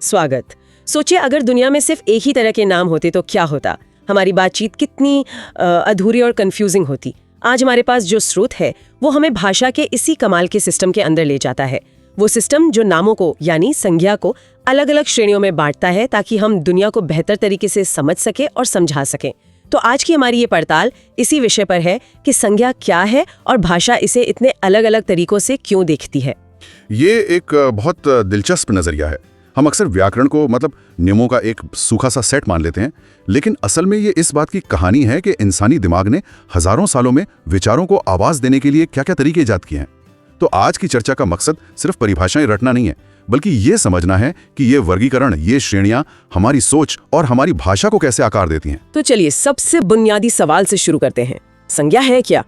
स्वागत। सोचिए अगर दुनिया में सिर्फ एक ही तरह के नाम होते तो क्या होता। हमारी बातचीत कितनी अधूरी और कंफ्यूजिंग होती। आज हमारे पास जो स्रोत है वो हमें भाषा के इसी कमाल के सिस्टम के अंदर ले जाता है। वो सिस्टम जो नामों को यानी संज्ञा को अलग अलग श्रेणियों में बांटता है ताकि हम दुनिया को बेहतर तरीके से समझ सके और समझा सकें। तो आज की हमारी ये पड़ताल इसी विषय पर है कि संज्ञा क्या है और भाषा इसे इतने अलग अलग तरीकों से क्यों देखती है। ये एक बहुत दिलचस्प नजरिया है। हम अक्सर व्याकरण को नियमों का एक सूखा सा सेट मान लेते हैं, लेकिन असल में ये इस बात की कहानी है कि इंसानी दिमाग ने हजारों सालों में विचारों को आवाज देने के लिए क्या-क्या तरीके इजाद किए हैं। तो आज की चर्चा का मकसद सिर्फ परिभाषाएं रटना नहीं है, बल्कि ये समझना है कि ये वर्गीकरण, ये श्रेणियां हमारी सोच और हमारी भाषा को कैसे आकार देती हैं। तो चलिए सबसे बुनियादी सवाल से शुरू करते हैं। संज्ञा है क्या?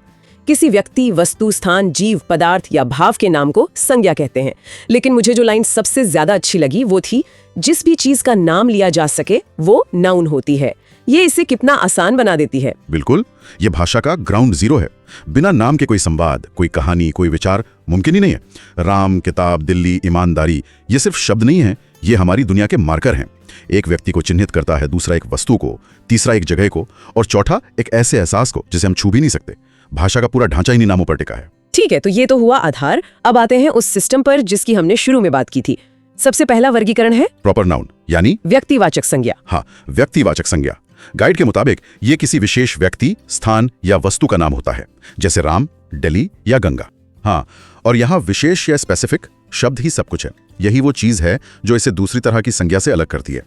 किसी व्यक्ति, वस्तु, स्थान, जीव, पदार्थ या भाव के नाम को संज्ञा कहते हैं। लेकिन मुझे जो लाइन सबसे ज्यादा अच्छी लगी वो थी, जिस भी चीज का नाम लिया जा सके वो नाउन होती है। ये इसे कितना आसान बना देती है। बिल्कुल, ये भाषा का ग्राउंड जीरो है। बिना नाम के कोई संवाद, कोई कहानी, कोई विचार मुमकिन ही नहीं है। राम, किताब, दिल्ली, ईमानदारी, ये सिर्फ शब्द नहीं है, ये हमारी दुनिया के मार्कर हैं। एक व्यक्ति को चिन्हित करता है, दूसरा एक वस्तु को, तीसरा एक जगह को और चौथा एक ऐसे एहसास को जिसे हम छू भी नहीं सकते। भाषा का पूरा ढांचा इन्हीं नामों पर टिका है। ठीक है, तो ये तो हुआ आधार। अब आते हैं उस सिस्टम पर जिसकी हमने शुरू में बात की थी। सबसे पहला वर्गीकरण है प्रॉपर नाउन, यानी व्यक्तिवाचक संज्ञा। हाँ, व्यक्तिवाचक संज्ञा। गाइड के मुताबिक ये किसी विशेष व्यक्ति, स्थान या वस्तु का नाम होता है, जैसे राम, दिल्ली या गंगा। हाँ, और यहाँ विशेष या स्पेसिफिक शब्द ही सब कुछ है। यही वो चीज है जो इसे दूसरी तरह की संज्ञा से अलग करती है।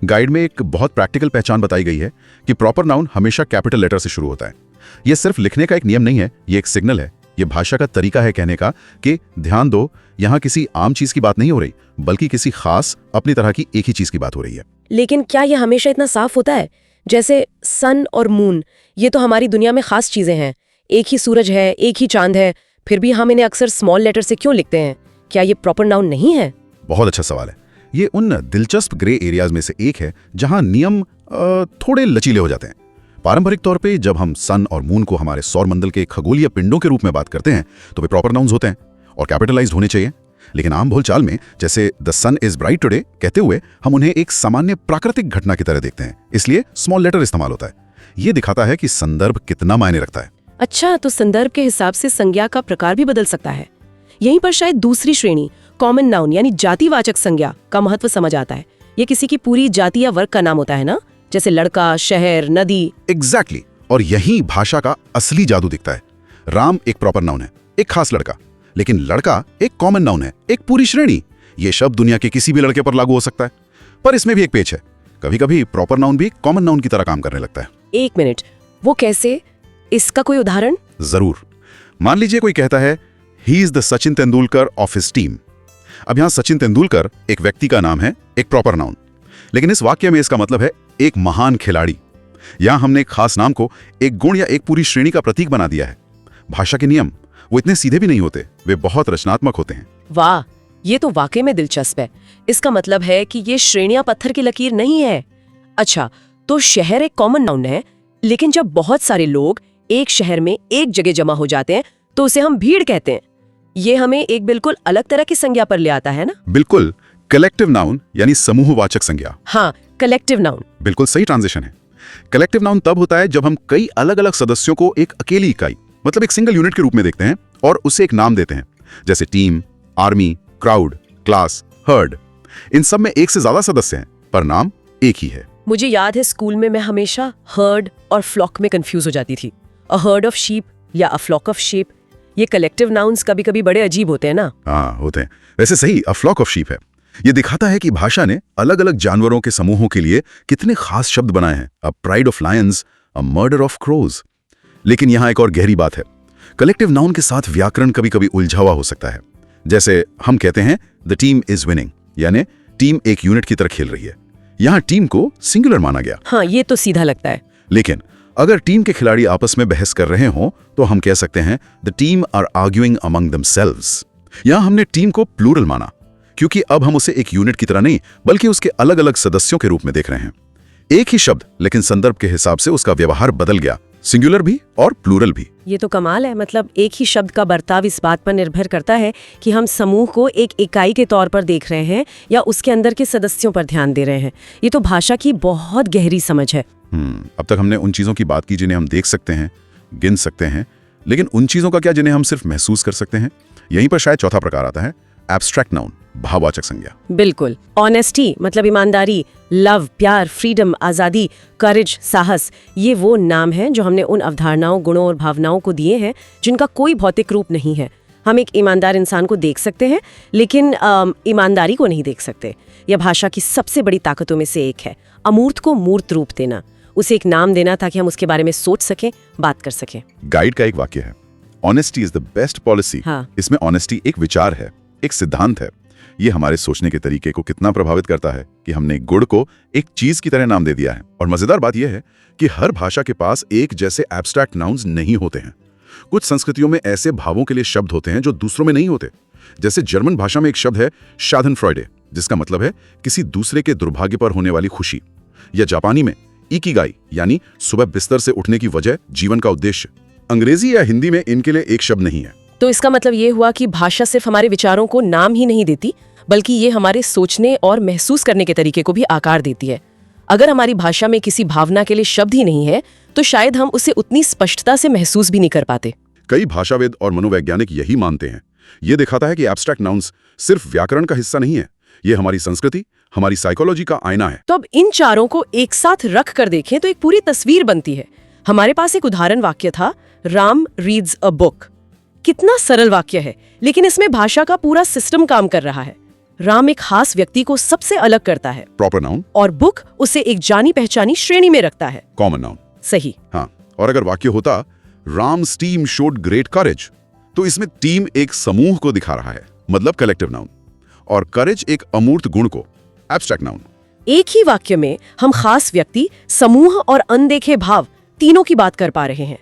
गाइड में एक बहुत प्रैक्टिकल पहचान बताई गई है कि प्रॉपर नाउन हमेशा कैपिटल लेटर से शुरू होता है। यह सिर्फ लिखने का एक नियम नहीं है, ये एक सिग्नल है। ये भाषा का तरीका है कहने का कि ध्यान दो, यहाँ किसी आम चीज की बात नहीं हो रही, बल्कि किसी खास अपनी तरह की एक ही चीज की बात हो रही है। लेकिन क्या यह हमेशा इतना साफ होता है? जैसे सन और मून, ये तो हमारी दुनिया में खास चीजें हैं। एक ही सूरज है, एक ही चांद है, फिर भी हम इन्हें अक्सर स्मॉल लेटर से क्यों लिखते हैं? क्या ये प्रॉपर नाउन नहीं है? बहुत अच्छा सवाल है। ये उन दिलचस्प ग्रे एरियाज में से एक है जहां नियम थोड़े लचीले हो जाते हैं। पारंपरिक तौर पे जब हम सन और मून को हमारे सौरमंडल के खगोलीय पिंडों के रूप में बात करते हैं तो वे प्रॉपर नाउन्स होते हैं और कैपिटलाइज्ड होने चाहिए। लेकिन आम बोलचाल में जैसे the sun is bright today कहते हुए हम उन्हें एक सामान्य प्राकृतिक घटना की तरह देखते हैं, इसलिए स्मॉल लेटर इस्तेमाल होता है। ये दिखाता है कि संदर्भ कितना मायने रखता है। अच्छा, तो संदर्भ के हिसाब से संज्ञा का प्रकार भी बदल सकता है। यहीं पर शायद दूसरी श्रेणी, कॉमन नाउन यानी जातिवाचक संज्ञा का महत्व समझ आता है। ये किसी की पूरी जाति या वर्ग का नाम होता है ना, जैसे लड़का, शहर, नदी। एग्जैक्टली, और यही भाषा का असली जादू दिखता है। राम एक प्रॉपर नाउन है, एक खास लड़का, लेकिन लड़का एक कॉमन नाउन है, एक पूरी श्रेणी। ये शब्द दुनिया के किसी भी लड़के पर लागू हो सकता है। पर इसमें भी एक पेच है, कभी कभी प्रॉपर नाउन भी कॉमन नाउन की तरह काम करने लगता है। एक मिनट, वो कैसे? इसका कोई उदाहरण? जरूर। मान लीजिए कोई कहता है he is the Sachin Tendulkar of his team. अब यहां सचिन तेंदुलकर एक व्यक्ति का नाम है, एक प्रॉपर नाउन, लेकिन इस वाक्य में इसका मतलब है एक महान खिलाड़ी। यहां हमने एक खास नाम को एक गुण या एक पूरी श्रेणी का प्रतीक बना दिया है। भाषा के नियम वो इतने सीधे भी नहीं होते, वे बहुत रचनात्मक होते हैं। वाह, ये तो वाकई में दिलचस्प है। इसका मतलब है कि ये श्रेणियां पत्थर की लकीर नहीं है। अच्छा, तो शहर एक कॉमन नाउन है, लेकिन जब बहुत सारे लोग एक शहर में एक जगह जमा हो जाते हैं तो उसे हम भीड़ कहते हैं। ये हमें एक बिल्कुल अलग तरह की संज्ञा पर ले आता है ना? बिल्कुल, कलेक्टिव नाउन यानी समूहवाचक संज्ञा। हाँ, कलेक्टिव नाउन बिल्कुल सही ट्रांजिशन है। कलेक्टिव नाउन तब होता है जब हम कई अलग अलग सदस्यों को एक अकेली इकाई, मतलब एक सिंगल यूनिट के रूप में देखते हैं और उसे एक नाम देते हैं, जैसे team, army, crowd, class, herd. इन सब में एक से ज्यादा सदस्य हैं, पर नाम एक ही है। मुझे याद है स्कूल में मैं हमेशा हर्ड और फ्लॉक में कंफ्यूज हो जाती थी। अ हर्ड ऑफ शीप या अ फ्लॉक ऑफ शीप। ये कलेक्टिव नाउन्स कभी कभी बड़े अजीब होते हैं ना? हाँ, होते हैं। वैसे सही अ फ्लॉक ऑफ शीप है। ये दिखाता है कि भाषा ने अलग अलग जानवरों के समूहों के लिए कितने खास शब्द बनाए हैं। A pride of lions, a murder of crows. लेकिन यहाँ एक और गहरी बात है। कलेक्टिव नाउन के साथ व्याकरण कभी कभी उलझा हुआ हो सकता है। जैसे हम कहते हैं द टीम इज विनिंग, यानी टीम एक यूनिट की तरह खेल रही है। यहाँ टीम को सिंगुलर माना गया। हाँ, ये तो सीधा लगता है। लेकिन अगर टीम के खिलाड़ी आपस में बहस कर रहे हों तो हम कह सकते हैं the team are arguing among themselves. यहाँ हमने टीम को प्लूरल माना, क्योंकि अब हम उसे एक यूनिट की तरह नहीं बल्कि उसके अलग अलग सदस्यों के रूप में देख रहे हैं। एक ही शब्द, लेकिन संदर्भ के हिसाब से उसका व्यवहार बदल गया, सिंगुलर भी और प्लूरल भी। ये तो कमाल है। मतलब एक ही शब्द का बर्ताव इस बात पर निर्भर करता है कि हम समूह को एक इकाई के तौर पर देख रहे हैं या उसके अंदर के सदस्यों पर ध्यान दे रहे हैं। ये तो भाषा की बहुत गहरी समझ है। अब तक हमने उन चीजों की बात की जिन्हें हम देख सकते हैं, गिन सकते हैं, लेकिन उन चीजों का क्या जिन्हें हम सिर्फ महसूस कर सकते हैं? यहीं पर शायद चौथा प्रकार आता है, एब्स्ट्रैक्ट नाउन, भाववाचक संज्ञा। बिल्कुल। ऑनेस्टी मतलब ईमानदारी, लव प्यार, फ्रीडम आज़ादी, करेज साहस, ये वो नाम हैं जो हमने उन अवधारणाओं, गुणों और भावनाओं को दिए हैं जिनका कोई भौतिक रूप नहीं है। हम एक ईमानदार इंसान को देख सकते हैं लेकिन ईमानदारी को नहीं देख सकते। यह भाषा की सबसे बड़ी ताकतों में से एक है, अमूर्त को मूर्त रूप देना, उसे एक नाम देना ताकि हम उसके बारे में सोच सकें, बात कर सकें। गाइड का एक वाक्य है, honesty is the best policy. इसमें ऑनेस्टी एक विचार है, एक सिद्धांत है। ये हमारे सोचने के तरीके को कितना प्रभावित करता है कि हमने गुड़ को एक चीज की तरह नाम दे दिया है। और मजेदार बात यह है कि हर भाषा के पास एक जैसे एब्स्ट्रैक्ट नाउन्स नहीं होते हैं। कुछ संस्कृतियों में ऐसे भावों के लिए शब्द होते हैं जो दूसरों में नहीं होते। जैसे जर्मन भाषा में एक शब्द है शादनफ्रॉयडे, जिसका मतलब है किसी दूसरे के दुर्भाग्य पर होने वाली खुशी। या जापानी में इकिगाई, यानी सुबह बिस्तर से उठने की वजह, जीवन का उद्देश्य। अंग्रेजी या हिंदी में इनके लिए एक शब्द नहीं है। तो इसका मतलब ये हुआ कि भाषा सिर्फ हमारे विचारों को नाम ही नहीं देती, बल्कि ये हमारे सोचने और महसूस करने के तरीके को भी आकार देती है। अगर हमारी भाषा में किसी भावना के लिए शब्द ही नहीं है तो शायद हम उसे उतनी स्पष्टता से महसूस भी नहीं कर पाते। कई भाषाविद और मनोवैज्ञानिक यही मानते हैं। ये दिखाता है कि एब्स्ट्रैक्ट नाउन्स सिर्फ व्याकरण का हिस्सा नहीं है, ये हमारी संस्कृति, हमारी साइकोलॉजी का आईना है। तो अब इन चारों को एक साथ रख कर देखें तो एक पूरी तस्वीर बनती है। हमारे पास एक उदाहरण वाक्य था, राम रीड्स अ बुक। कितना सरल वाक्य है, लेकिन इसमें भाषा का पूरा सिस्टम काम कर रहा है। राम एक खास व्यक्ति को सबसे अलग करता है, प्रॉपर नाउन, और बुक उसे एक जानी पहचानी श्रेणी में रखता है, कॉमन नाउन। सही। हाँ, और अगर वाक्य होता Ram's team showed great courage, तो इसमें टीम एक समूह को दिखा रहा है, मतलब कलेक्टिव नाउन, और करेज एक अमूर्त गुण को, एब्स्ट्रैक्ट नाउन। एक ही वाक्य में हम खास व्यक्ति, समूह और अनदेखे भाव तीनों की बात कर पा रहे हैं।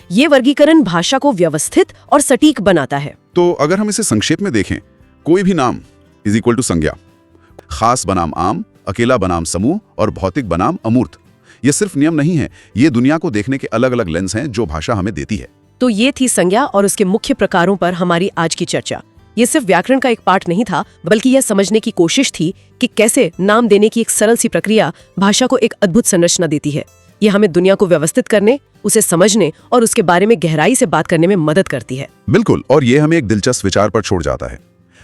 ये वर्गीकरण भाषा को व्यवस्थित और सटीक बनाता है। तो अगर हम इसे संक्षेप में देखें, कोई भी नाम इज इक्वल टू संज्ञा। खास बनाम आम, अकेला बनाम समूह और भौतिक बनाम अमूर्त। ये सिर्फ नियम नहीं है, ये दुनिया को देखने के अलग अलग लेंस हैं जो भाषा हमें देती है। तो ये थी संज्ञा और उसके मुख्य प्रकारों पर हमारी आज की चर्चा। ये सिर्फ व्याकरण का एक पाठ नहीं था, बल्कि यह समझने की कोशिश थी कि कैसे नाम देने की एक सरल सी प्रक्रिया भाषा को एक अद्भुत संरचना देती है। ये हमें दुनिया को व्यवस्थित करने, उसे समझने और उसके बारे में गहराई से बात करने में मदद करती है। बिल्कुल, और ये हमें एक दिलचस्प विचार पर छोड़ जाता है।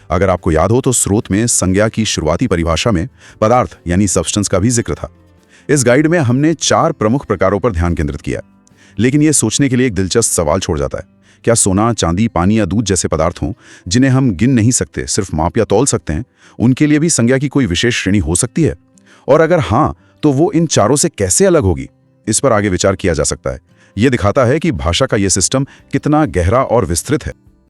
अगर आपको याद हो तो स्रोत में संज्ञा की शुरुआती परिभाषा में पदार्थ यानी सब्सटेंस का भी जिक्र था। इस गाइड में हमने 4 प्रमुख प्रकारों पर ध्यान केंद्रित किया, लेकिन यह सोचने के लिए एक दिलचस्प सवाल छोड़ जाता है, क्या सोना, चांदी, पानी या दूध जैसे पदार्थ हों जिन्हें हम गिन नहीं सकते, सिर्फ माप या तौल सकते हैं, उनके लिए भी संज्ञा की कोई विशेष श्रेणी हो सकती है? और अगर हाँ, तो वो इन चारों से कैसे अलग होगी? इस पर आगे विचार किया जा सकता है। ये दिखाता है कि भाषा का ये सिस्टम कितना गहरा और विस्तृत है।